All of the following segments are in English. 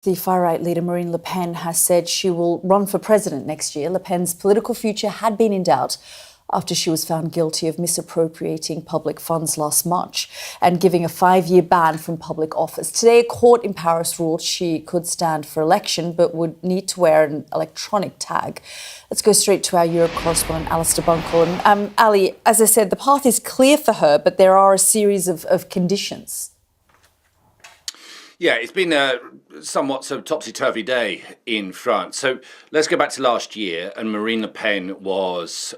The far-right leader Marine Le Pen has said she will run for president next year. Le Pen's political future had been in doubt after she was found guilty of misappropriating public funds last March and giving a 5-year ban from public office. Today, a court in Paris ruled she could stand for election but would need to wear an electronic tag. Let's go straight to our Europe correspondent, Alistair Bunkle. And Ali, as I said, the path is clear for her, but there are a series of conditions. Yeah, it's been a somewhat sort of topsy-turvy day in France. So let's go back to last year, and Marine Le Pen was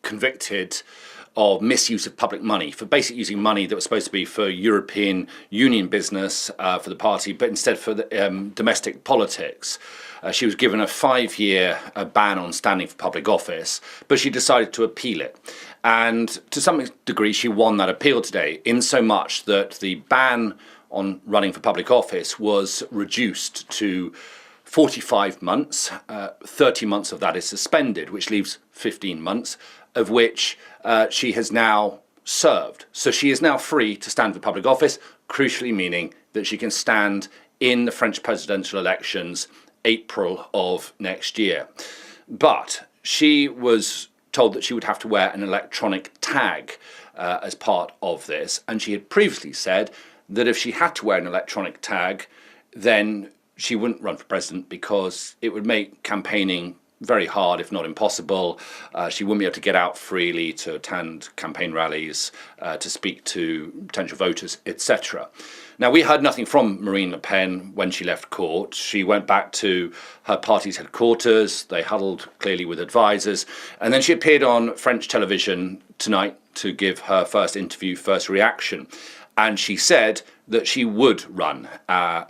convicted of misuse of public money, for basically using money that was supposed to be for European Union business for the party, but instead for the, domestic politics. She was given a 5-year ban on standing for public office, but she decided to appeal it. And to some degree, she won that appeal today, in so much that the ban on running for public office was reduced to 45 months. 30 months of that is suspended, which leaves 15 months, of which she has now served. So she is now free to stand for public office, crucially meaning that she can stand in the French presidential elections April of next year. But she was told that she would have to wear an electronic tag as part of this, and she had previously said that if she had to wear an electronic tag, then she wouldn't run for president because it would make campaigning very hard, if not impossible. She wouldn't be able to get out freely to attend campaign rallies, to speak to potential voters, etc. Now, we heard nothing from Marine Le Pen when she left court. She went back to her party's headquarters. They huddled clearly with advisors. And then she appeared on French television tonight to give her first interview, first reaction. And she said that she would run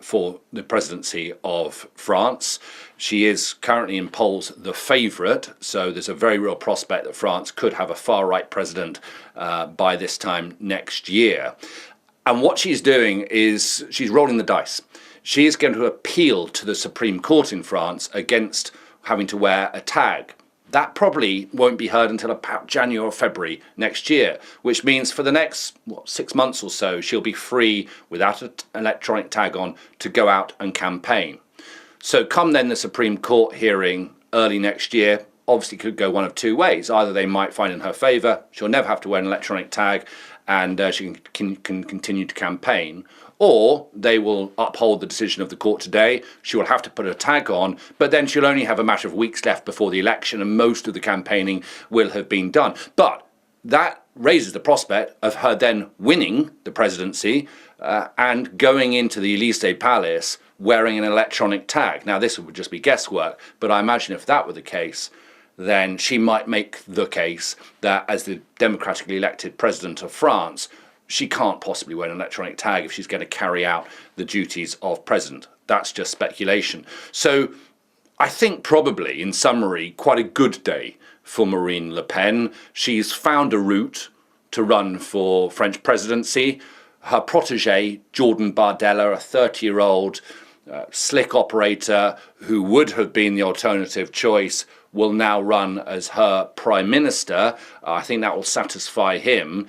for the presidency of France. She is currently in polls the favourite, so there's a very real prospect that France could have a far-right president by this time next year. And what she's doing is she's rolling the dice. She is going to appeal to the Supreme Court in France against having to wear a tag. That probably won't be heard until about January or February next year, which means for the next 6 months or so, she'll be free without an electronic tag on to go out and campaign. So come then the Supreme Court hearing early next year, obviously could go one of two ways. Either they might find in her favour, she'll never have to wear an electronic tag, and she can continue to campaign, or they will uphold the decision of the court today. She will have to put a tag on, but then she'll only have a matter of weeks left before the election, and most of the campaigning will have been done. But that raises the prospect of her then winning the presidency and going into the Élysée Palace wearing an electronic tag. Now, this would just be guesswork, but I imagine if that were the case, then she might make the case that as the democratically elected president of France, she can't possibly wear an electronic tag if she's going to carry out the duties of president. That's just speculation. So I think probably, in summary, quite a good day for Marine Le Pen. She's found a route to run for French presidency. Her protege, Jordan Bardella, a 30-year-old slick operator who would have been the alternative choice, will now run as her prime minister. I think that will satisfy him.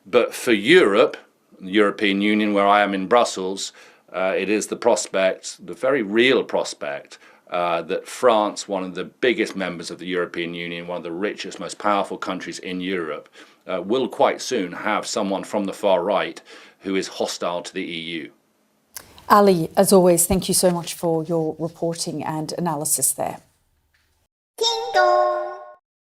But for Europe, the European Union, where I am in Brussels, it is the prospect, the very real prospect, that France, one of the biggest members of the European Union, one of the richest, most powerful countries in Europe, will quite soon have someone from the far right who is hostile to the EU. Ali, as always, thank you so much for your reporting and analysis there.